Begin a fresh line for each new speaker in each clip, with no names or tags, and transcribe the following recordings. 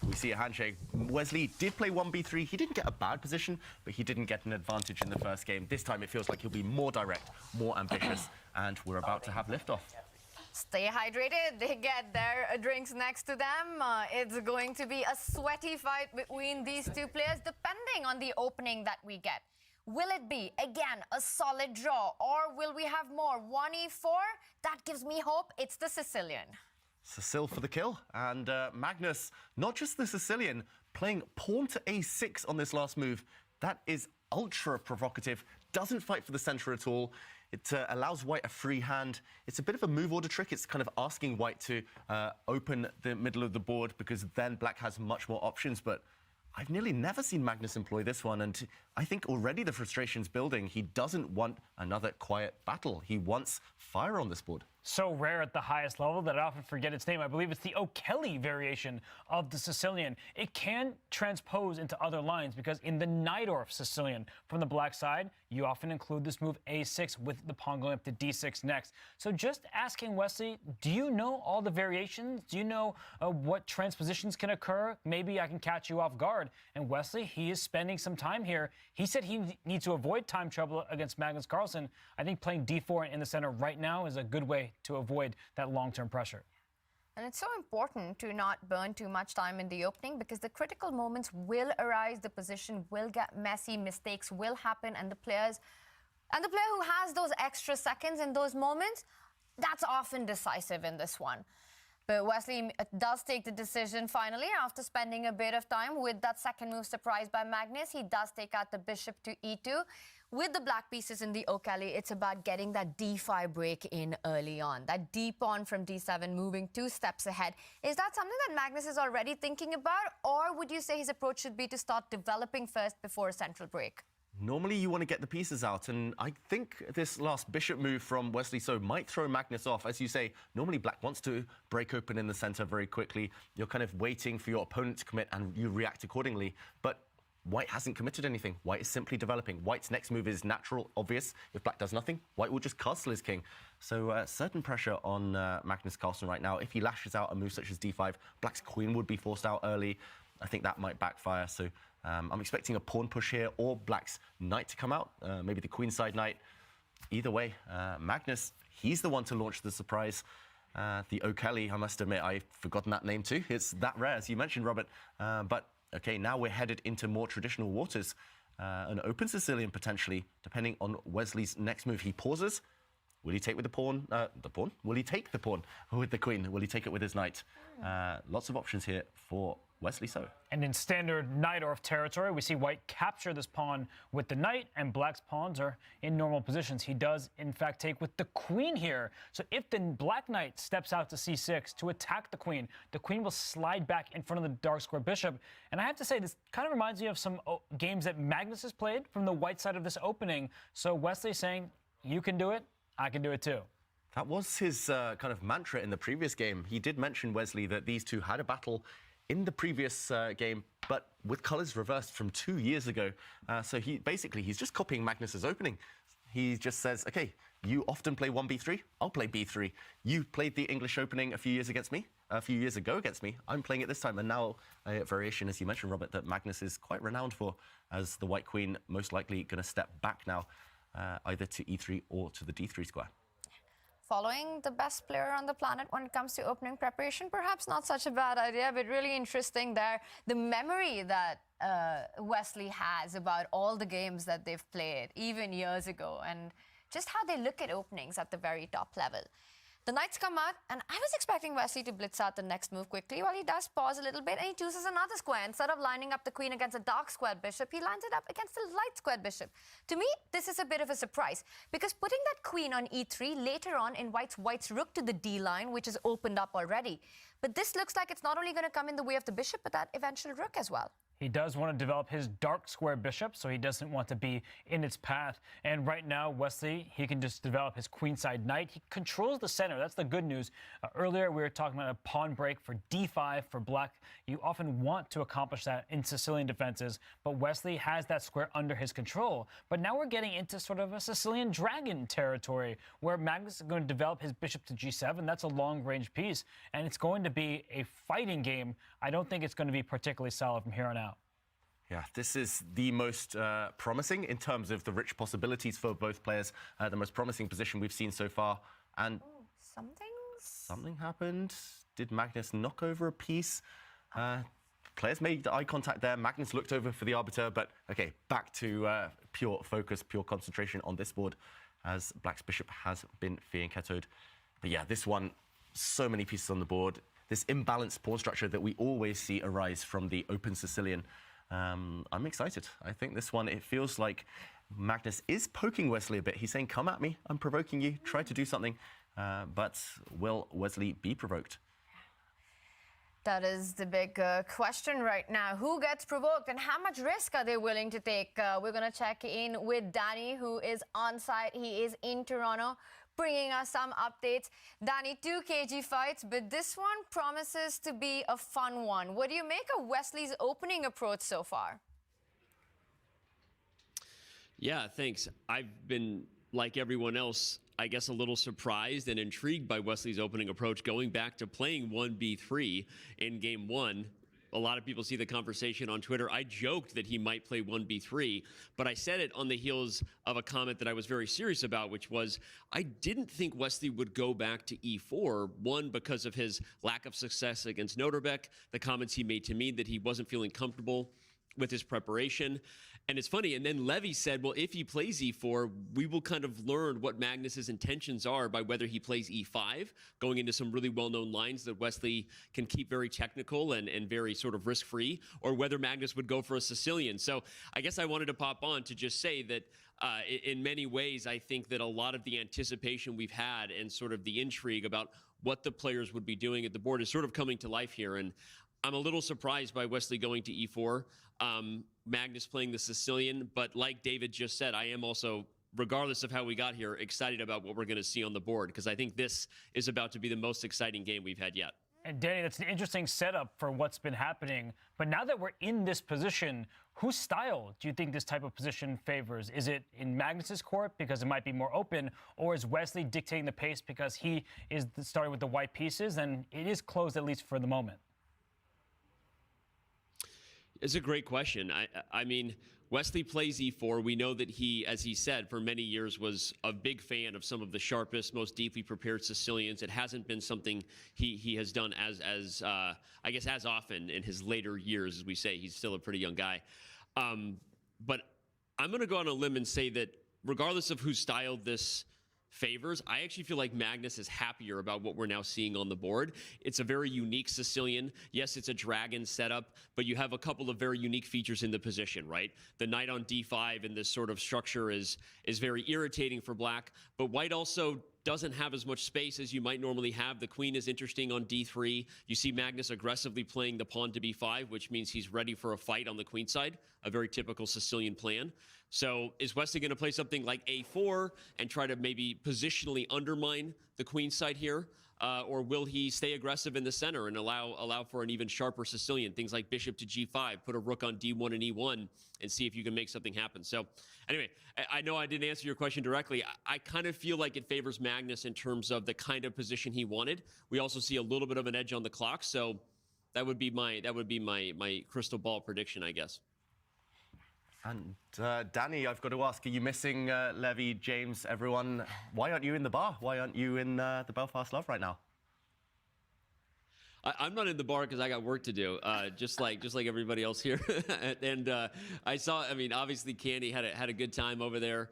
We see a handshake. Wesley did play 1b3. He didn't get a bad position, but he didn't get an advantage in the first game. This time it feels like he'll be more direct, more ambitious, and we're about to have liftoff.
Stay hydrated. They get their drinks next to them. It's going to be a sweaty fight between these two players, depending on the opening that we get. Will it be, again, a solid draw, or will we have more? 1e4? That gives me hope. It's the Sicilian.
Cecil for the kill, and Magnus, not just the Sicilian, playing pawn to a6 on this last move. That is ultra provocative, doesn't fight for the center at all. It allows white a free hand. It's a bit of a move order trick. It's kind of asking white to open the middle of the board, because then black has much more options, but I've nearly never seen Magnus employ this one, and I think already the frustration's building. He doesn't want another quiet battle. He wants fire on this board.
So rare at the highest level that I often forget its name. I believe it's the O'Kelly variation of the Sicilian. It can transpose into other lines because in the Najdorf Sicilian from the black side, you often include this move a6 with the pawn going up to d6 next. So just asking Wesley, do you know all the variations? Do you know what transpositions can occur? Maybe I can catch you off guard. And Wesley, he is spending some time here. He said he needs to avoid time trouble against Magnus Charlsen. I think playing d4 in the center right now is a good way to avoid that long-term pressure.
And it's so important to not burn too much time in the opening, because the critical moments will arise, the position will get messy, mistakes will happen, and the player who has those extra seconds in those moments, that's often decisive in this one. But Wesley does take the decision finally after spending a bit of time with that second move surprised by Magnus. He does take out the bishop to e2. With the black pieces in the O'Kelly, it's about getting that d5 break in early on. That d pawn from d7 moving 2 steps ahead. Is that something that Magnus is already thinking about? Or would you say his approach should be to start developing first before a central break?
Normally you want to get the pieces out, and I think this last bishop move from Wesley So might throw Magnus off. As you say, normally black wants to break open in the center very quickly. You're kind of waiting for your opponent to commit and you react accordingly. But white hasn't committed anything. White is simply developing. White's next move is natural, obvious. If black does nothing, white will just castle his king. So certain pressure on Magnus Carlsen right now. If he lashes out a move such as d5, black's queen would be forced out early. I think that might backfire. So I'm expecting a pawn push here, or black's knight to come out, maybe the queenside knight. Either way, Magnus, he's the one to launch the surprise. The O'Kelly, I must admit, I've forgotten that name too. It's that rare, as you mentioned, Robert. But OK, now we're headed into more traditional waters. An open Sicilian, potentially, depending on Wesley's next move. He pauses. Will he take with the pawn? Will he take the pawn with the queen? Will he take it with his knight? Lots of options here for Wesley So.
And in standard Najdorf territory, we see white capture this pawn with the knight, and black's pawns are in normal positions. He does, in fact, take with the queen here. So if the black knight steps out to c6 to attack the queen will slide back in front of the dark square bishop. And I have to say, this kind of reminds me of some games that Magnus has played from the white side of this opening. So Wesley saying, you can do it, I can do it too.
That was his kind of mantra in the previous game. He did mention, Wesley, that these two had a battle in the previous game, but with colours reversed from 2 years ago. So he's just copying Magnus's opening. He just says, OK, you often play 1b3, I'll play b3. You played the English opening a few years ago against me. I'm playing it this time. And now a variation, as you mentioned, Robert, that Magnus is quite renowned for, as the white queen most likely going to step back now, either to e3 or to the d3 square.
Following the best player on the planet when it comes to opening preparation, perhaps not such a bad idea, but really interesting there. The memory that Wesley has about all the games that they've played, even years ago, and just how they look at openings at the very top level. The knights come out, and I was expecting Wesley to blitz out the next move quickly. While he does pause a little bit, and he chooses another square. Instead of lining up the queen against a dark squared bishop, he lines it up against a light squared bishop. To me, this is a bit of a surprise, because putting that queen on e3 later on invites white's rook to the d line, which is opened up already. But this looks like it's not only going to come in the way of the bishop, but that eventual rook as well.
He does want to develop his dark square bishop, so he doesn't want to be in its path. And right now, Wesley, he can just develop his queenside knight. He controls the center. That's the good news. Earlier, we were talking about a pawn break for d5 for black. You often want to accomplish that in Sicilian defenses, but Wesley has that square under his control. But now we're getting into sort of a Sicilian dragon territory, where Magnus is going to develop his bishop to g7. That's a long-range piece, and it's going to be a fighting game. I don't think it's going to be particularly solid from here on out.
Yeah, this is the most promising in terms of the rich possibilities for both players. The most promising position we've seen so far. And something happened. Did Magnus knock over a piece? Players made eye contact there. Magnus looked over for the arbiter, but okay, back to pure focus, pure concentration on this board, as Black's bishop has been fianchettoed. But yeah, this one, so many pieces on the board. This imbalanced pawn structure that we always see arise from the open Sicilian. I'm excited. I think this one, it feels like Magnus is poking Wesley a bit. He's saying, come at me, I'm provoking you, try to do something. But will Wesley be provoked?
That is the big question right now. Who gets provoked and how much risk are they willing to take? We're going to check in with Danny, who is on site. He is in Toronto, bringing us some updates. Danny, 2 kg fights, but this one promises to be a fun one. What do you make of Wesley's opening approach so far?
Yeah, thanks. I've been, like everyone else, I guess a little surprised and intrigued by Wesley's opening approach, going back to playing 1b3 in game 1. A lot of people see the conversation on Twitter. I joked that he might play 1b3, but I said it on the heels of a comment that I was very serious about, which was I didn't think Wesley would go back to e4, one, because of his lack of success against Noterbeck, the comments he made to me that he wasn't feeling comfortable with his preparation. And it's funny, and then Levy said, well, if he plays e4, we will kind of learn what Magnus's intentions are by whether he plays e5, going into some really well-known lines that Wesley can keep very technical and very sort of risk-free, or whether Magnus would go for a Sicilian. So I guess I wanted to pop on to just say that in many ways, I think that a lot of the anticipation we've had and sort of the intrigue about what the players would be doing at the board is sort of coming to life here. And I'm a little surprised by Wesley going to e4, Magnus playing the Sicilian, but like David just said, I am also, regardless of how we got here, excited about what we're going to see on the board, because I think this is about to be the most exciting game we've had yet.
And Danny, that's an interesting setup for what's been happening. But now that we're in this position, whose style do you think this type of position favors? Is it in Magnus's court because it might be more open, or is Wesley dictating the pace because he is starting with the white pieces and it is closed, at least for the moment?
It's a great question. I mean, Wesley plays e4. We know that he, as he said, for many years was a big fan of some of the sharpest, most deeply prepared Sicilians. It hasn't been something he has done I guess as often in his later years, as we say. He's still a pretty young guy. But I'm going to go on a limb and say that regardless of whose style this favors, I actually feel like Magnus is happier about what we're now seeing on the board. It's a very unique Sicilian. Yes, it's a dragon setup, but you have a couple of very unique features in the position, right? The knight on d5 in this sort of structure is very irritating for black, but white also doesn't have as much space as you might normally have. The queen is interesting on d3. You see Magnus aggressively playing the pawn to b5, which means he's ready for a fight on the queen side, a very typical Sicilian plan. So is Wesley going to play something like a4 and try to maybe positionally undermine the queen side here? Or will he stay aggressive in the center and allow for an even sharper Sicilian? Things like bishop to g5, put a rook on d1 and e1, and see if you can make something happen. So anyway, I know I didn't answer your question directly. I kind of feel like it favors Magnus in terms of the kind of position he wanted. We also see a little bit of an edge on the clock, so that would be my crystal ball prediction, I guess.
And Danny, I've got to ask, are you missing Levy, James, everyone? Why aren't you in the bar? Why aren't you in the Belfast Love right now?
I'm not in the bar because I got work to do, just like everybody else here. And I saw, I mean, obviously Candy had a good time over there,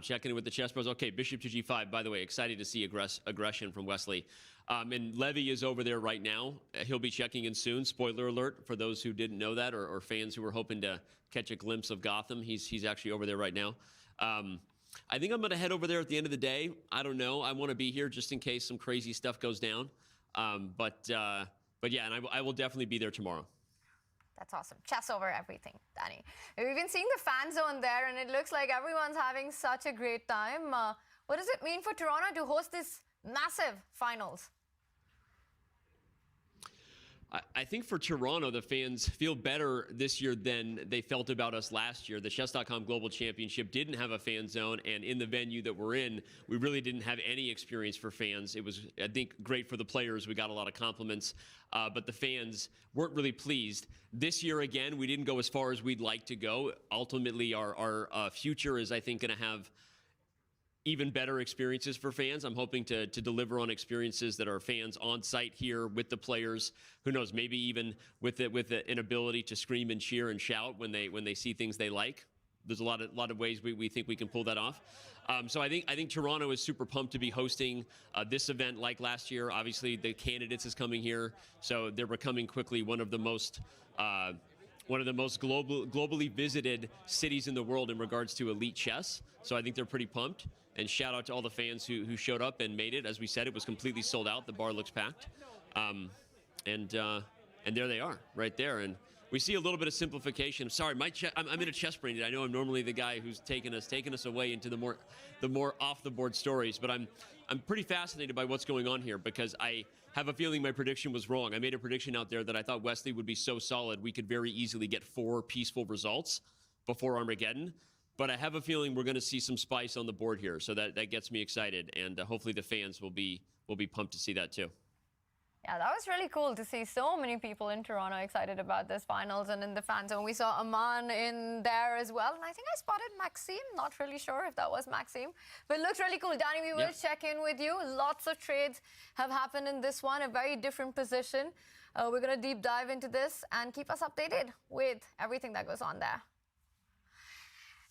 checking in with the chess pros. Okay, bishop to g5. By the way, excited to see aggression from Wesley. And Levy is over there right now. He'll be checking in soon. Spoiler alert for those who didn't know that, or fans who were hoping to catch a glimpse of Gotham. He's actually over there right now. I think I'm going to head over there at the end of the day. I don't know. I want to be here just in case some crazy stuff goes down. But yeah, and I will definitely be there tomorrow.
That's awesome. Chess over everything, Danny. We've been seeing the fan zone there, and it looks like everyone's having such a great time. What does it mean for Toronto to host this massive finals?
I think for Toronto, the fans feel better this year than they felt about us last year. The Chess.com Global Championship didn't have a fan zone, and in the venue that we're in, we really didn't have any experience for fans. It was, I think, great for the players. We got a lot of compliments, but the fans weren't really pleased. This year, again, we didn't go as far as we'd like to go. Ultimately, our future is, I think, going to have even better experiences for fans. I'm hoping to deliver on experiences that are fans on site here with the players. Who knows? Maybe even with an ability to scream and cheer and shout when they see things they like. There's a lot of ways we think we can pull that off. So I think Toronto is super pumped to be hosting this event like last year. Obviously, the candidates is coming here, so they're becoming quickly one of the most globally visited cities in the world in regards to elite chess. So I think they're pretty pumped. And shout out to all the fans who showed up and made it. As we said, it was completely sold out. The bar looks packed. And there they are, right there. And we see a little bit of simplification. Sorry, I'm in a chess brain. I know I'm normally the guy who's taken us away into the more off the board stories. But I'm pretty fascinated by what's going on here, because I have a feeling my prediction was wrong. I made a prediction out there that I thought Wesley would be so solid we could very easily get 4 peaceful results before Armageddon. But I have a feeling we're going to see some spice on the board here, so that gets me excited, and hopefully the fans will be pumped to see that too.
Yeah, that was really cool to see so many people in Toronto excited about this finals and in the fan zone. We saw Aman in there as well, and I think I spotted Maxime. Not really sure if that was Maxime, but it looks really cool. Danny, we will check in with you. Lots of trades have happened in this one, a very different position. We're going to deep dive into this and keep us updated with everything that goes on there.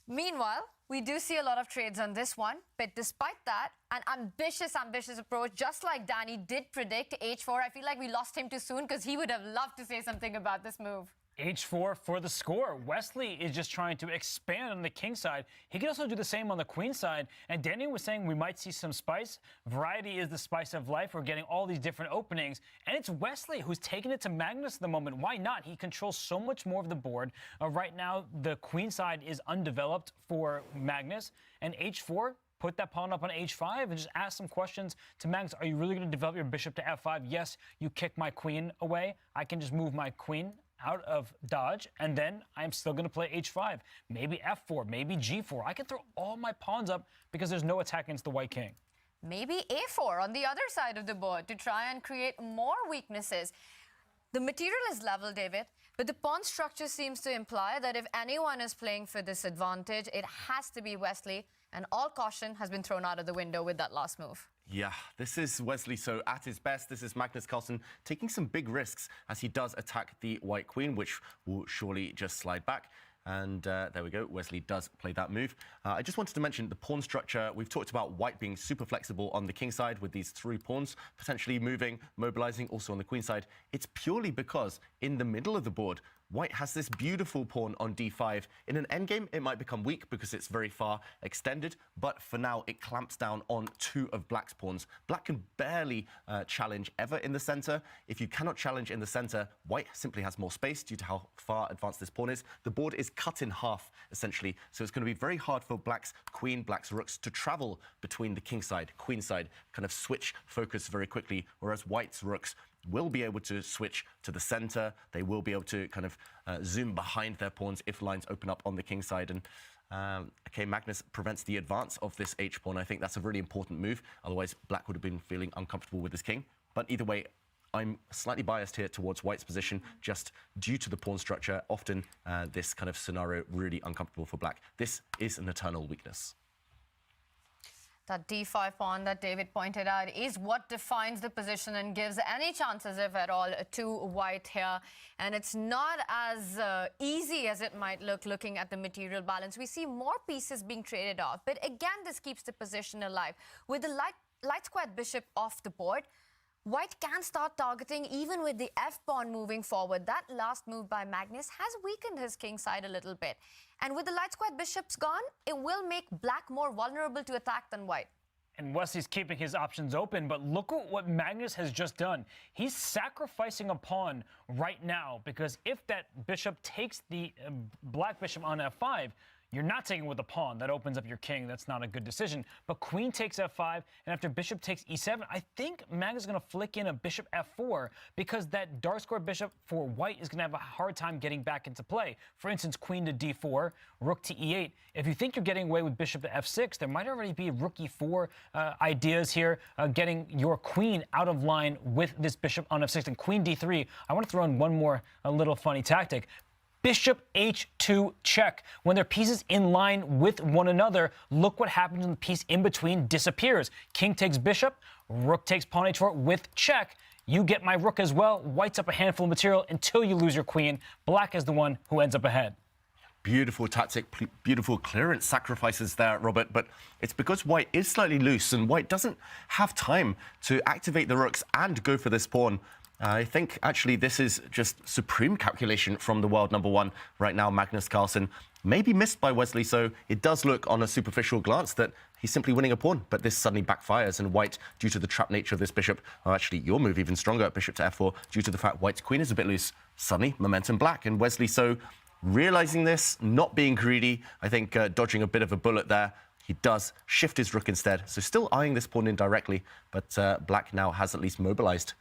Meanwhile, we do see a lot of trades on this one, but despite that, an ambitious approach, just like Danny did predict H4. I feel like we lost him too soon, because he would have loved to say something about this move.
H4 for the score. Wesley is just trying to expand on the king side. He can also do the same on the queen side. And Danny was saying we might see some spice. Variety is the spice of life. We're getting all these different openings. And it's Wesley who's taking it to Magnus at the moment. Why not? He controls so much more of the board. Right now, the queen side is undeveloped for Magnus. And H4, put that pawn up on H5 and just ask some questions to Magnus. Are you really going to develop your bishop to F5? Yes, you kick my queen away. I can just move my queen out of dodge, and then I'm still going to play H5, maybe F4, maybe G4. I can throw all my pawns up because there's no attack against the white king.
Maybe A4 on the other side of the board to try and create more weaknesses. The material is level, David, but the pawn structure seems to imply that if anyone is playing for this advantage, it has to be Wesley, and all caution has been thrown out of the window with that last move.
Yeah, this is Wesley So at his best. This is Magnus Carlsen taking some big risks as he does attack the white queen, which will surely just slide back. And there we go. Wesley does play that move. I just wanted to mention the pawn structure. We've talked about white being super flexible on the king side with these 3 pawns, potentially moving, mobilizing also on the queen side. It's purely because in the middle of the board, white has this beautiful pawn on d5. In an endgame, it might become weak because it's very far extended, but for now, it clamps down on 2 of black's pawns. Black can barely challenge ever in the center. If you cannot challenge in the center, white simply has more space due to how far advanced this pawn is. The board is cut in half, essentially, so it's going to be very hard for black's queen, black's rooks to travel between the king side, queen side, kind of switch focus very quickly, whereas white's rooks will be able to switch to the center. They will be able to kind of zoom behind their pawns if lines open up on the king side. And okay, Magnus prevents the advance of this h-pawn. I think that's a really important move. Otherwise, black would have been feeling uncomfortable with his king. But either way, I'm slightly biased here towards white's position, just due to the pawn structure. Often this kind of scenario really uncomfortable for black. This is an eternal weakness.
That d5 pawn that David pointed out is what defines the position and gives any chances, if at all, to white here. And it's not as easy as it might look looking at the material balance. We see more pieces being traded off. But again, this keeps the position alive. With the light squared bishop off the board, white can start targeting even with the f-pawn moving forward. That last move by Magnus has weakened his king side a little bit. And with the light squared bishops gone, it will make black more vulnerable to attack than white.
And Wesley's keeping his options open, but look at what Magnus has just done. He's sacrificing a pawn right now, because if that bishop takes the black bishop on f5, you're not taking with a pawn. That opens up your king. That's not a good decision. But queen takes f5, and after bishop takes e7, I think Magnus is going to flick in a bishop f4, because that dark square bishop for white is going to have a hard time getting back into play. For instance, queen to d4, rook to e8. If you think you're getting away with bishop to f6, there might already be rook e4 ideas here, getting your queen out of line with this bishop on f6. And queen d3, I want to throw in one more little funny tactic. Bishop h2 check. When they're pieces in line with one another, look what happens when the piece in between disappears. King takes bishop, rook takes pawn h4 with check. You get my rook as well. White's up a handful of material until you lose your queen. Black is the one who ends up ahead.
Beautiful tactic, beautiful clearance sacrifices there, Robert, but it's because white is slightly loose and white doesn't have time to activate the rooks and go for this pawn. I think, actually, this is just supreme calculation from the world number one right now, Magnus Carlsen. Maybe missed by Wesley, so it does look on a superficial glance that he's simply winning a pawn, but this suddenly backfires, and white, due to the trap nature of this bishop, or actually your move even stronger, bishop to f4, due to the fact white's queen is a bit loose, suddenly momentum black, and Wesley, so realizing this, not being greedy, I think dodging a bit of a bullet there, he does shift his rook instead, so still eyeing this pawn indirectly, but black now has at least mobilized.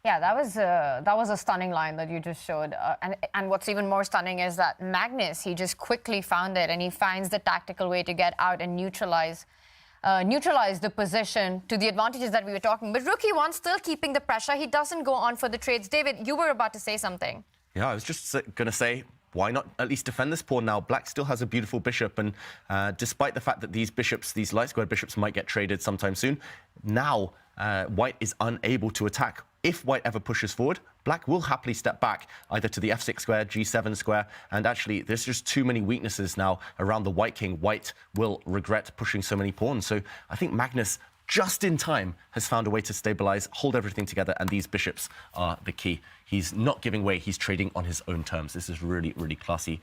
Yeah, that was a stunning line that you just showed. And what's even more stunning is that Magnus, he just quickly found it, and he finds the tactical way to get out and neutralize the position to the advantages that we were talking. But Rook E1 still keeping the pressure. He doesn't go on for the trades. David, you were about to say something.
Yeah, I was just going to say, why not at least defend this pawn now? Black still has a beautiful bishop, and despite the fact that these bishops, these light-squared bishops, might get traded sometime soon, now white is unable to attack. If white ever pushes forward, black will happily step back, either to the f6 square, g7 square, and actually there's just too many weaknesses now around the white king. White will regret pushing so many pawns. So I think Magnus, just in time, has found a way to stabilize, hold everything together, and these bishops are the key. He's not giving way, he's trading on his own terms. This is really, really classy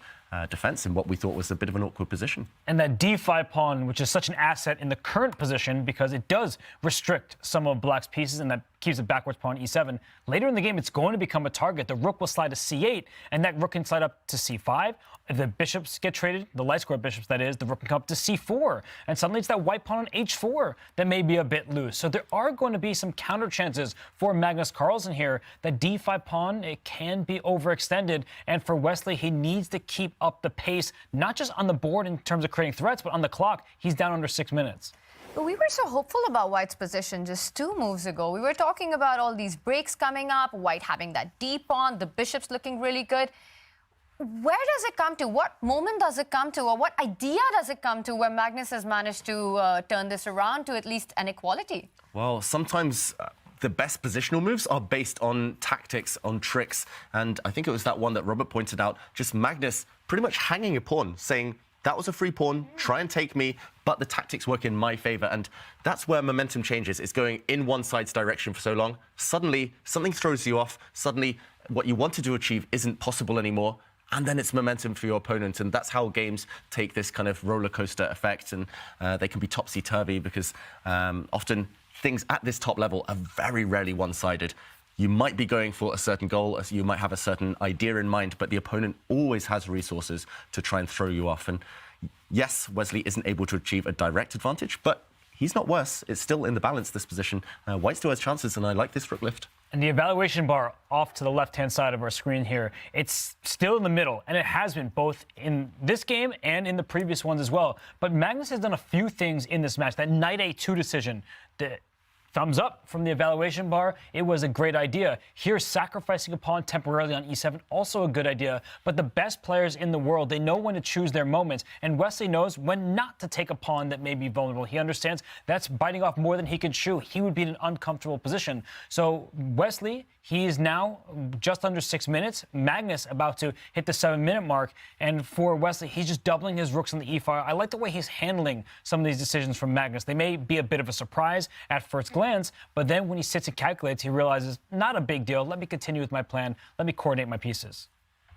defense in what we thought was a bit of an awkward position.
And that d5 pawn, which is such an asset in the current position because it does restrict some of black's pieces, and that keeps it backwards pawn e7. Later in the game, it's going to become a target. The rook will slide to c8, and that rook can slide up to c5. If the bishops get traded, the light square bishops, that is, the rook can come up to c4. And suddenly it's that white pawn on h4 that may be a bit loose. So there are going to be some counter chances for Magnus Carlsen here. That d5 pawn, it can be overextended. And for Wesley, he needs to keep up the pace, not just on the board in terms of creating threats, but on the clock. He's down under 6 minutes.
But we were so hopeful about White's position just 2 moves ago. We were talking about all these breaks coming up, White having that D pawn, the bishops looking really good. Where does it come to? What moment does it come to? Or what idea does it come to where Magnus has managed to turn this around to at least an equality?
Well, sometimes the best positional moves are based on tactics, on tricks. And I think it was that one that Robert pointed out, just Magnus pretty much hanging a pawn, saying, that was a free pawn, try and take me, but the tactics work in my favor. And that's where momentum changes. It's going in one side's direction for so long. Suddenly, something throws you off. Suddenly, what you wanted to achieve isn't possible anymore. And then it's momentum for your opponent. And that's how games take this kind of roller coaster effect. And they can be topsy-turvy because often things at this top level are very rarely one-sided. You might be going for a certain goal, as you might have a certain idea in mind, but the opponent always has resources to try and throw you off. And yes, Wesley isn't able to achieve a direct advantage, but he's not worse. It's still in the balance, this position. White still has chances, and I like this rook lift.
And the evaluation bar off to the left-hand side of our screen here, it's still in the middle, and it has been both in this game and in the previous ones as well. But Magnus has done a few things in this match. That knight a2 decision, the thumbs up from the evaluation bar. It was a great idea. Here, sacrificing a pawn temporarily on e7, also a good idea. But the best players in the world, they know when to choose their moments. And Wesley knows when not to take a pawn that may be vulnerable. He understands that's biting off more than he can chew. He would be in an uncomfortable position. So Wesley, he is now just under 6 minutes. Magnus about to hit the 7-minute mark. And for Wesley, he's just doubling his rooks on the e-file. I like the way he's handling some of these decisions from Magnus. They may be a bit of a surprise at first glance, but then when he sits and calculates, he realizes, not a big deal. Let me continue with my plan. Let me coordinate my pieces.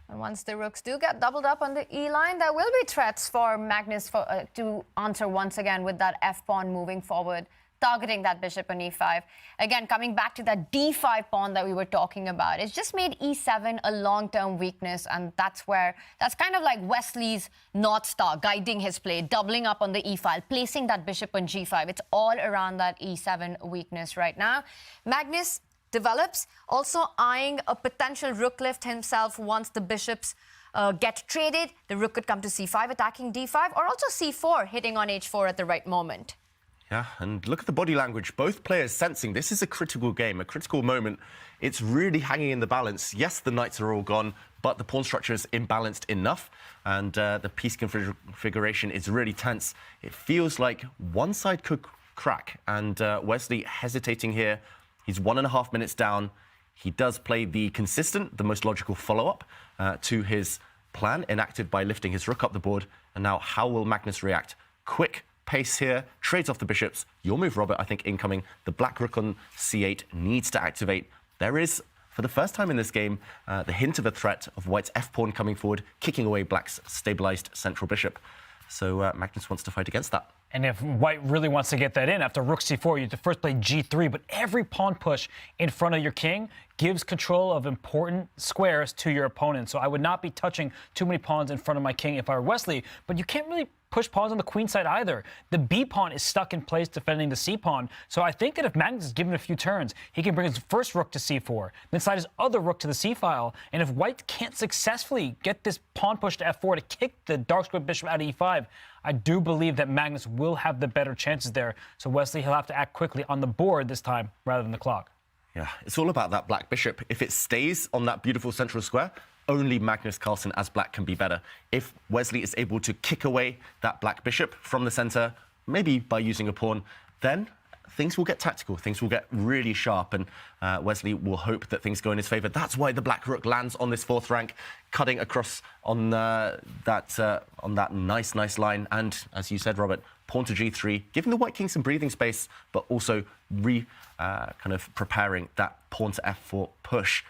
And once the rooks do get doubled up on the E line, there will be threats for Magnus to answer once again with that F pawn moving forward, targeting that bishop on E5. Again, coming back to that D5 pawn that we were talking about, it's just made E7 a long-term weakness, and that's kind of like Wesley's North Star, guiding his play, doubling up on the E file, placing that bishop on G5. It's all around that E7 weakness right now. Magnus develops, also eyeing a potential rook lift himself once the bishops get traded. The rook could come to C5, attacking D5, or also C4, hitting on H4 at the right moment.
Yeah, and look at the body language. Both players sensing this is a critical game, a critical moment. It's really hanging in the balance. Yes, the knights are all gone, but the pawn structure is imbalanced enough, and the piece configuration is really tense. It feels like one side could crack, and Wesley hesitating here. He's 1.5 minutes down. He does play the consistent, the most logical follow-up to his plan, enacted by lifting his rook up the board. And now, how will Magnus react? Quick pace here, trades off the bishops. Your move, Robert, I think incoming. The black rook on C8 needs to activate. There is, for the first time in this game, the hint of a threat of white's f-pawn coming forward, kicking away black's stabilized central bishop. So Magnus wants to fight against that.
And if white really wants to get that in, after rook c4, you have to first play g3, but every pawn push in front of your king gives control of important squares to your opponent. So I would not be touching too many pawns in front of my king if I were Wesley, but you can't really push pawns on the queen side either. The b pawn is stuck in place defending the c pawn. So I think that if Magnus is given a few turns, he can bring his first rook to c4, then slide his other rook to the c file. And if white can't successfully get this pawn push to f4 to kick the dark square bishop out of e5, I do believe that Magnus will have the better chances there. So Wesley, he'll have to act quickly on the board this time rather than the clock.
Yeah, it's all about that black bishop. If it stays on that beautiful central square, only Magnus Carlsen as black can be better. If Wesley is able to kick away that black bishop from the center, maybe by using a pawn, then things will get tactical, things will get really sharp, and Wesley will hope that things go in his favor. That's why the black rook lands on this fourth rank, cutting across on that nice line. And as you said, Robert, pawn to g3, giving the white king some breathing space, but also kind of preparing that pawn to f4 push.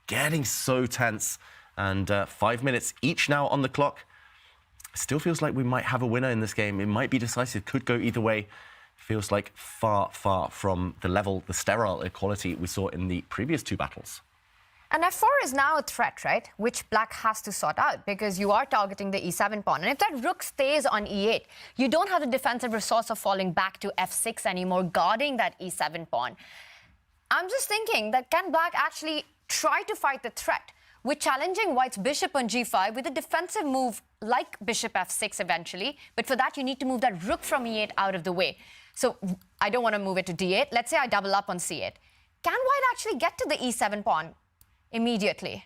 Getting so tense, and 5 minutes each now on the clock. Still feels like we might have a winner in this game. It might be decisive, could go either way. Feels like far, far from the level, the sterile equality we saw in the previous two battles.
And f4 is now a threat, right? Which black has to sort out, because you are targeting the e7 pawn. And if that rook stays on e8, you don't have the defensive resource of falling back to f6 anymore, guarding that e7 pawn. I'm just thinking that can black actually try to fight the threat with challenging white's bishop on g5 with a defensive move like bishop f6 eventually. But for that, you need to move that rook from e8 out of the way. So I don't want to move it to d8. Let's say I double up on c8. Can white actually get to the e7 pawn immediately?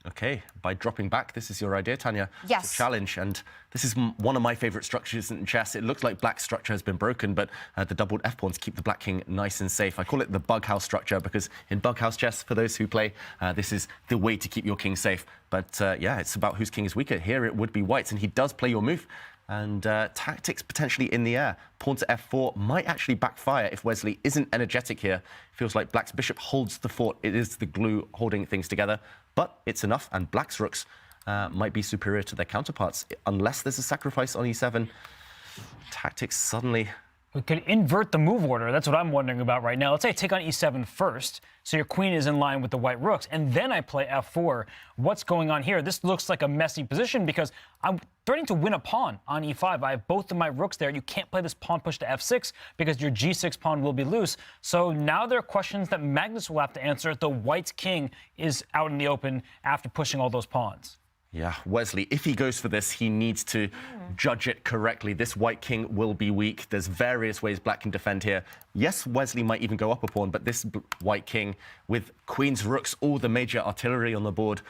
Okay, by dropping back, this is your idea, Tanya.
Yes.
To challenge, and this is one of my favorite structures in chess. It looks like black's structure has been broken, but the doubled f-pawns keep the black king nice and safe. I call it the bug house structure because in bug house chess, for those who play, this is the way to keep your king safe. But yeah, it's about whose king is weaker. Here it would be white's, and he does play your move. And tactics potentially in the air. Pawn to f4 might actually backfire if Wesley isn't energetic here. Feels like black's bishop holds the fort. It is the glue holding things together. But it's enough, and black's rooks might be superior to their counterparts. Unless there's a sacrifice on e7, tactics suddenly...
We could invert the move order. That's what I'm wondering about right now. Let's say I take on e7 first, so your queen is in line with the white rooks, and then I play f4. What's going on here? This looks like a messy position because I'm threatening to win a pawn on e5. I have both of my rooks there. You can't play this pawn push to f6 because your g6 pawn will be loose. So now there are questions that Magnus will have to answer if the white's king is out in the open after pushing all those pawns.
Yeah, Wesley, if he goes for this, he needs to judge it correctly. This white king will be weak. There's various ways black can defend here. Yes, Wesley might even go up a pawn, but this white king with queens, rooks, all the major artillery on the board,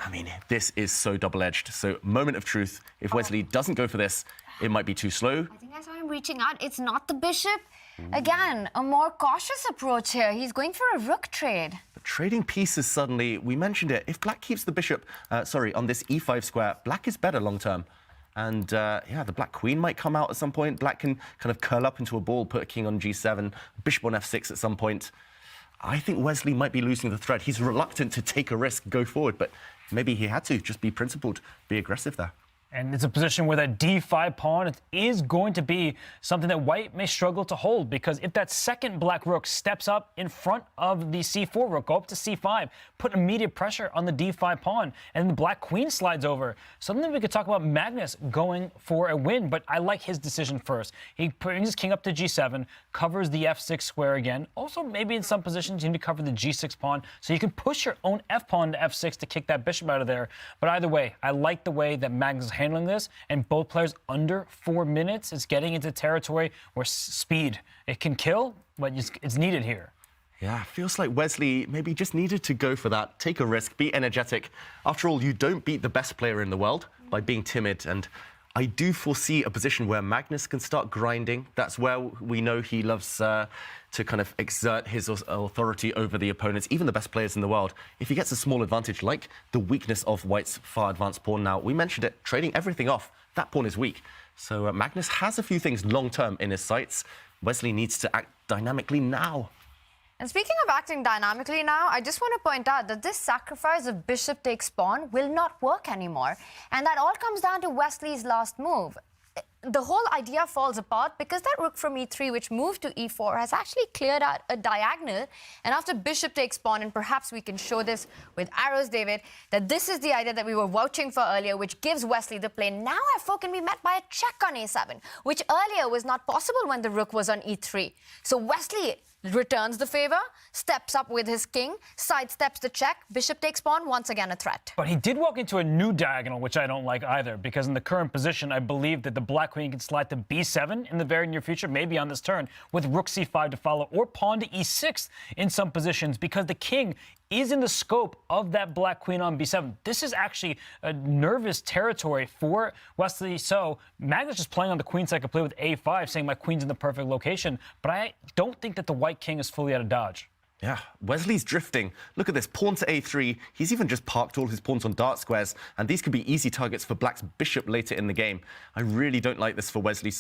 I mean, this is so double-edged. So moment of truth. If Wesley doesn't go for this, it might be too slow.
I think I saw him reaching out. It's not the bishop. Again, a more cautious approach here. He's going for a rook trade.
But trading pieces suddenly, we mentioned it. If black keeps the bishop, on this e5 square, black is better long term. And yeah, the black queen might come out at some point. Black can kind of curl up into a ball, put a king on g7, bishop on f6 at some point. I think Wesley might be losing the thread. He's reluctant to take a risk, go forward, but maybe he had to just be principled, be aggressive there.
And it's a position where that d5 pawn is going to be something that white may struggle to hold, because if that second black rook steps up in front of the c4 rook, go up to c5, put immediate pressure on the d5 pawn, and the black queen slides over. Something we could talk about Magnus going for a win, but I like his decision first. He brings his king up to g7, covers the f6 square again. Also, maybe in some positions you need to cover the g6 pawn, so you can push your own f pawn to f6 to kick that bishop out of there. But either way, I like the way that Magnus is handling this, and both players under 4 minutes. It's getting into territory where speed, it can kill, but it's needed here.
Yeah, feels like Wesley maybe just needed to go for that, take a risk, be energetic. After all, you don't beat the best player in the world by being timid, and I do foresee a position where Magnus can start grinding. That's where we know he loves to kind of exert his authority over the opponents, even the best players in the world. If he gets a small advantage, like the weakness of White's far advanced pawn now, we mentioned it, trading everything off, that pawn is weak. So Magnus has a few things long-term in his sights. Wesley needs to act dynamically now.
And speaking of acting dynamically now, I just want to point out that this sacrifice of bishop takes pawn will not work anymore. And that all comes down to Wesley's last move. The whole idea falls apart because that rook from e3, which moved to e4, has actually cleared out a diagonal. And after bishop takes pawn, and perhaps we can show this with arrows, David, that this is the idea that we were vouching for earlier, which gives Wesley the play. Now f4 can be met by a check on a7, which earlier was not possible when the rook was on e3. So Wesley returns the favor, steps up with his king, sidesteps the check, bishop takes pawn, once again a threat.
But he did walk into a new diagonal, which I don't like either, because in the current position, I believe that the black queen can slide to b7 in the very near future, maybe on this turn, with rook c5 to follow, or pawn to e6 in some positions, because the king is in the scope of that black queen on b7. This is actually a nervous territory for Wesley. So Magnus is playing on the queen side, could play with a5, saying my queen's in the perfect location. But I don't think that the white king is fully out of dodge.
Yeah, Wesley's drifting. Look at this, pawn to a3. He's even just parked all his pawns on dark squares, and these could be easy targets for black's bishop later in the game. I really don't like this for Wesley,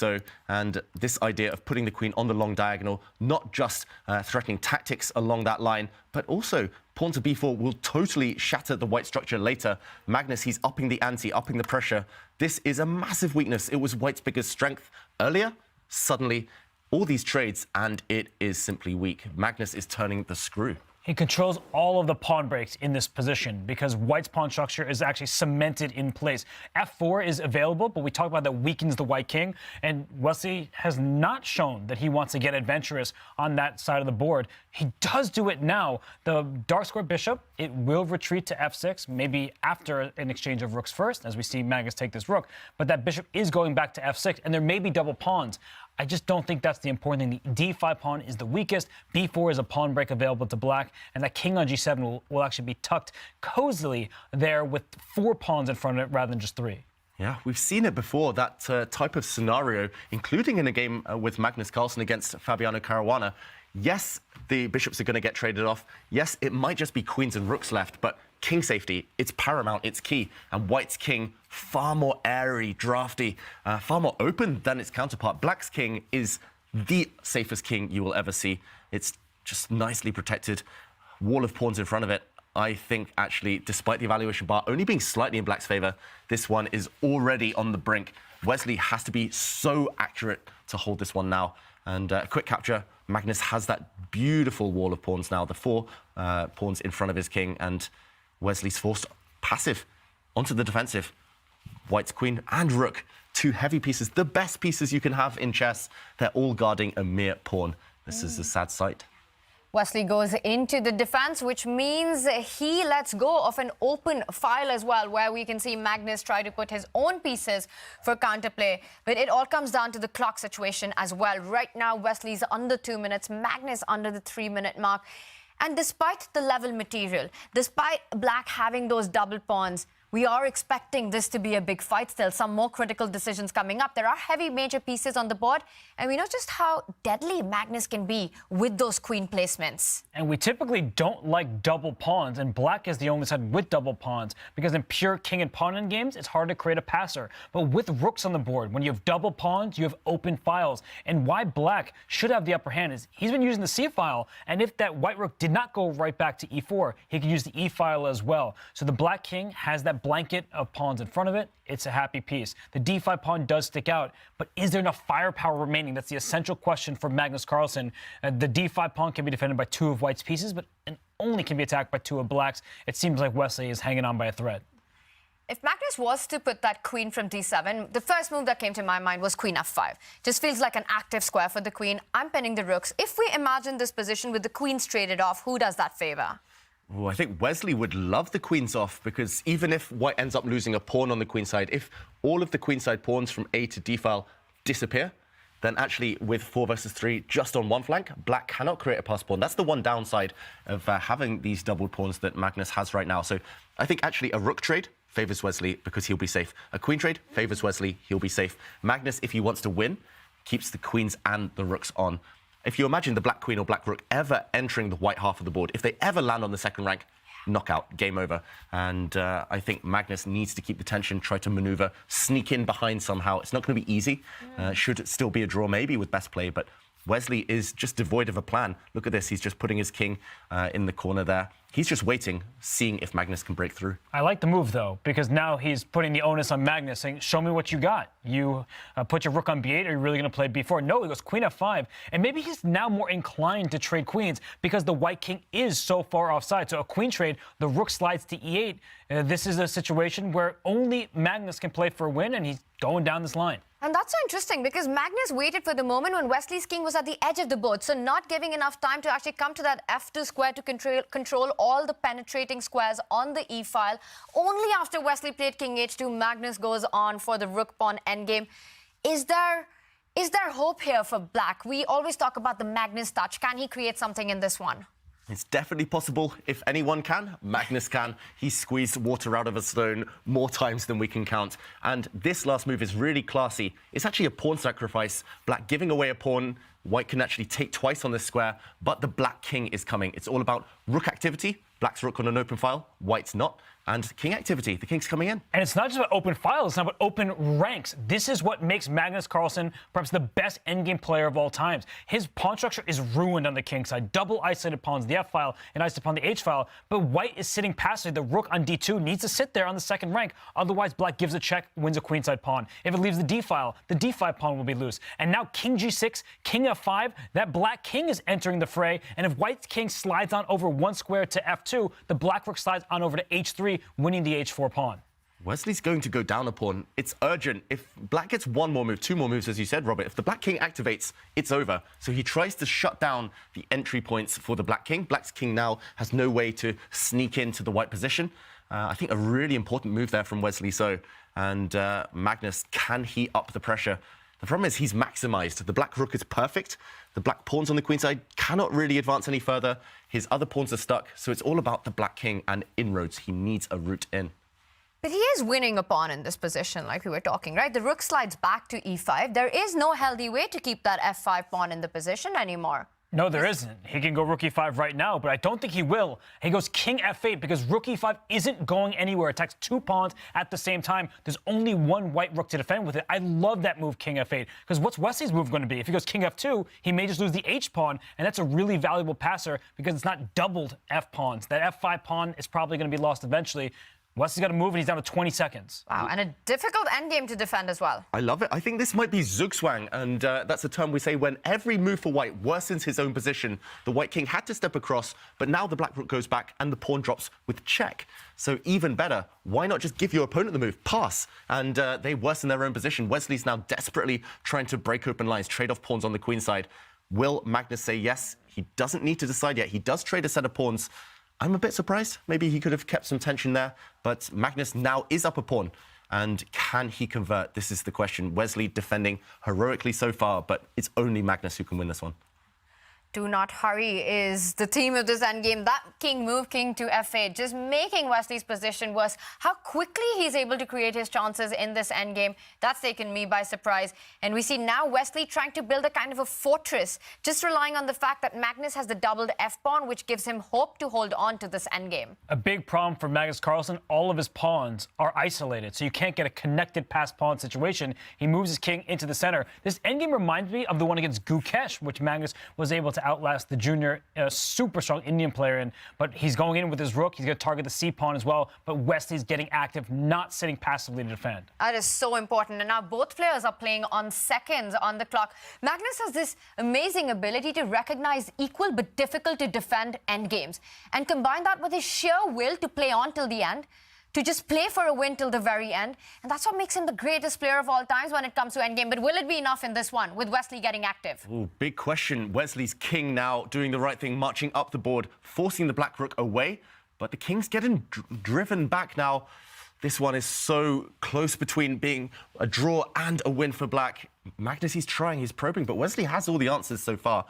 and this idea of putting the queen on the long diagonal, not just threatening tactics along that line, but also pawn to b4 will totally shatter the white structure later. Magnus, he's upping the ante, upping the pressure. This is a massive weakness. It was White's biggest strength earlier. Suddenly, all these trades, and it is simply weak. Magnus is turning the screw.
He controls all of the pawn breaks in this position because White's pawn structure is actually cemented in place. f4 is available, but we talk about that weakens the white king, and Wesley has not shown that he wants to get adventurous on that side of the board. He does do it now. The dark square bishop, it will retreat to f6, maybe after an exchange of rooks first, as we see Magnus take this rook, but that bishop is going back to f6, and there may be double pawns. I just don't think that's the important thing. The d5 pawn is the weakest. b4 is a pawn break available to black, and that king on g7 will actually be tucked cozily there with 4 pawns in front of it rather than just 3.
Yeah, we've seen it before, that type of scenario, including in a game with Magnus Carlsen against Fabiano Caruana. Yes, the bishops are going to get traded off. Yes, it might just be queens and rooks left, but king safety, it's paramount, it's key. And White's king, far more airy, drafty, far more open than its counterpart. Black's king is the safest king you will ever see. It's just nicely protected, wall of pawns in front of it. I think, actually, despite the evaluation bar only being slightly in black's favor, this one is already on the brink. Wesley has to be so accurate to hold this one now. And quick capture, Magnus has that beautiful wall of pawns now, the 4 pawns in front of his king, and Wesley's forced passive onto the defensive. White's queen and rook, 2 heavy pieces, the best pieces you can have in chess. They're all guarding a mere pawn. This is a sad sight.
Wesley goes into the defense, which means he lets go of an open file as well, where we can see Magnus try to put his own pieces for counterplay. But it all comes down to the clock situation as well. Right now, Wesley's under 2 minutes, Magnus under the 3-minute mark. And despite the level material, despite black having those double pawns, we are expecting this to be a big fight still, some more critical decisions coming up. There are heavy major pieces on the board, and we know just how deadly Magnus can be with those queen placements.
And we typically don't like double pawns, and black is the only side with double pawns, because in pure king and pawn end games, it's hard to create a passer. But with rooks on the board, when you have double pawns, you have open files. And why black should have the upper hand is he's been using the C file, and if that white rook did not go right back to E4, he could use the E file as well. So the black king has that blanket of pawns in front of it. It's a happy piece. The D5 pawn does stick out, but is there enough firepower remaining? That's the essential question for Magnus Carlsen. The D5 pawn can be defended by 2 of white's pieces, but only can be attacked by 2 of black's. It seems like Wesley is hanging on by a thread.
If Magnus was to put that queen from D7, the first move that came to my mind was queen F5. Just feels like an active square for the queen. I'm pinning the rooks. If we imagine this position with the queens traded off, who does that favor?
Oh, I think Wesley would love the queens off, because even if white ends up losing a pawn on the queen side, if all of the queenside pawns from A to D file disappear, then actually with 4 versus 3 just on one flank, black cannot create a pass pawn. That's the one downside of having these double pawns that Magnus has right now. So I think actually a rook trade favors Wesley because he'll be safe. A queen trade favors Wesley, he'll be safe. Magnus, if he wants to win, keeps the queens and the rooks on. If you imagine the black queen or black rook ever entering the white half of the board, if they ever land on the second rank, knockout, game over. And I think Magnus needs to keep the tension, try to maneuver, sneak in behind somehow. It's not going to be easy. Should it still be a draw, maybe, with best play, but Wesley is just devoid of a plan. Look at this, he's just putting his king in the corner there. He's just waiting, seeing if Magnus can break through.
I like the move, though, because now he's putting the onus on Magnus, saying, show me what you got. You put your rook on B8, are you really going to play B4? No, he goes queen F5, and maybe he's now more inclined to trade queens because the white king is so far offside. So a queen trade, the rook slides to E8. This is a situation where only Magnus can play for a win, and he's going down this line.
And that's so interesting because Magnus waited for the moment when Wesley's king was at the edge of the board, so not giving enough time to actually come to that F2 square to control all the penetrating squares on the E file. Only after Wesley played king H2, Magnus goes on for the rook pawn endgame. Is there hope here for black? We always talk about the Magnus touch. Can he create something in this one?
It's definitely possible. If anyone can, Magnus can. He squeezed water out of a stone more times than we can count. And this last move is really classy. It's actually a pawn sacrifice. Black giving away a pawn. White can actually take twice on this square, but the black king is coming. It's all about rook activity. Black's rook on an open file, white's not. And king activity, the king's coming in.
And it's not just about open files, it's not about open ranks. This is what makes Magnus Carlsen perhaps the best endgame player of all times. His pawn structure is ruined on the king side. Double isolated pawns, the F file, and isolated pawn, the H file. But white is sitting passively. The rook on D2 needs to sit there on the second rank. Otherwise, black gives a check, wins a queenside pawn. If it leaves the D file, the D5 pawn will be loose. And now king G6, king F5, that black king is entering the fray. And if white's king slides on over one square to F2, the black rook slides on over to H3, winning the H4 pawn.
Wesley's going to go down a pawn. It's urgent. If black gets one more move, 2 more moves, as you said, Robert, if the black king activates, it's over. So he tries to shut down the entry points for the black king. Black's king now has no way to sneak into the white position. I think a really important move there from Wesley. So, and Magnus, can he up the pressure? The problem is he's maximized. The black rook is perfect. The black pawns on the queen side cannot really advance any further. His other pawns are stuck. So it's all about the black king and inroads. He needs a route in.
But he is winning a pawn in this position, like we were talking, right? The rook slides back to E5. There is no healthy way to keep that F5 pawn in the position anymore.
No, there isn't. He can go rook e5 right now, but I don't think he will. He goes king f8 because rook e5 isn't going anywhere. It attacks 2 pawns at the same time. There's only one white rook to defend with it. I love that move, king f8, because what's Wesley's move going to be? If he goes king f2, he may just lose the h pawn, and that's a really valuable passer because it's not doubled f pawns. That f5 pawn is probably going to be lost eventually. Wesley's got to move, and he's down to 20 seconds.
Wow, and a difficult endgame to defend as well.
I love it. I think this might be zugzwang, and that's a term we say when every move for white worsens his own position. The white king had to step across, but now the black rook goes back, and the pawn drops with check. So even better, why not just give your opponent the move, pass, and they worsen their own position. Wesley's now desperately trying to break open lines, trade off pawns on the queen side. Will Magnus say yes? He doesn't need to decide yet. He does trade a set of pawns. I'm a bit surprised. Maybe he could have kept some tension there, but Magnus now is up a pawn. And can he convert? This is the question. Wesley defending heroically so far, but it's only Magnus who can win this one.
do not hurry is the theme of this endgame. That king move, king to f8, just making Wesley's position worse. How quickly he's able to create his chances in this endgame, that's taken me by surprise. And we see now Wesley trying to build a kind of a fortress, just relying on the fact that Magnus has the doubled f-pawn, which gives him hope to hold on to this endgame.
A big problem for Magnus Charlsen, all of his pawns are isolated, so you can't get a connected pass-pawn situation. He moves his king into the center. This endgame reminds me of the one against Gukesh, which Magnus was able to outlast the junior, super strong Indian player in. But he's going in with his rook. He's going to target the c-pawn as well. But Wesley's getting active, not sitting passively to defend.
That is so important. And now both players are playing on seconds on the clock. Magnus has this amazing ability to recognize equal but difficult to defend endgames and combine that with his sheer will to play on till the end, to just play for a win till the very end. And that's what makes him the greatest player of all times when it comes to endgame. But will it be enough in this one, with Wesley getting active?
Ooh, big question. Wesley's king now doing the right thing, marching up the board, forcing the black rook away. But the king's getting driven back now. This one is so close between being a draw and a win for black. Magnus, he's trying, he's probing, but Wesley has all the answers so far.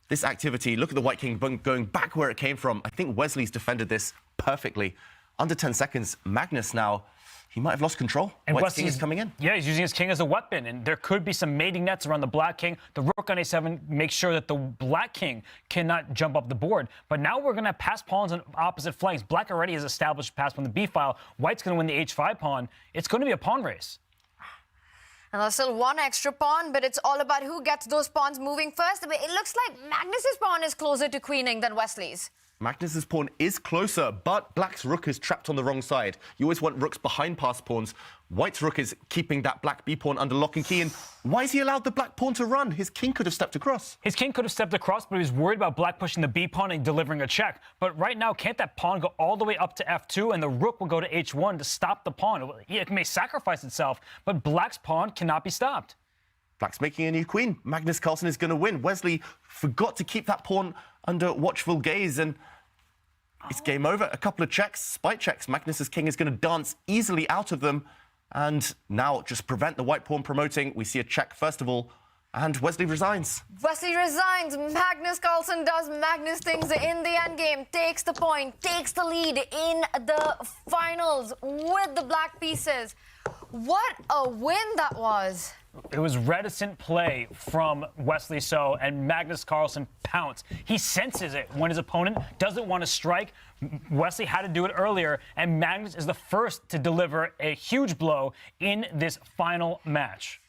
This activity, look at the white king going back where it came from. I think Wesley's defended this perfectly. Under 10 seconds, Magnus now, he might have lost control.
And
White's king is coming in.
Yeah, he's using his king as a weapon, and there could be some mating nets around the black king. The rook on a7 makes sure that the black king cannot jump up the board. But now we're going to have pass pawns on opposite flanks. Black already has established pass pawn the b file. White's going to win the h5 pawn. It's going to be a pawn race.
And there's still one extra pawn, but it's all about who gets those pawns moving first. It looks like Magnus's pawn is closer to queening than Wesley's.
Magnus's pawn is closer, but black's rook is trapped on the wrong side. You always want rooks behind pass pawns. White's rook is keeping that black b-pawn under lock and key. And why has he allowed the black pawn to run? His king could have stepped across.
His king could have stepped across, but he was worried about black pushing the b-pawn and delivering a check. But right now, can't that pawn go all the way up to f2, and the rook will go to h1 to stop the pawn? It may sacrifice itself, but black's pawn cannot be stopped.
Black's making a new queen. Magnus Charlsen is going to win. Wesley forgot to keep that pawn under watchful gaze, and it's game over. A couple of checks, spite checks. Magnus's king is going to dance easily out of them, and now just prevent the white pawn promoting. We see a check first of all, and Wesley resigns.
Wesley resigns. Magnus Carlsen does Magnus things in the endgame, takes the point, takes the lead in the finals with the black pieces. What a win that was.
It was reticent play from Wesley So, and Magnus Carlsen pounced. He senses it when his opponent doesn't want to strike. Wesley had to do it earlier, and Magnus is the first to deliver a huge blow in this final match.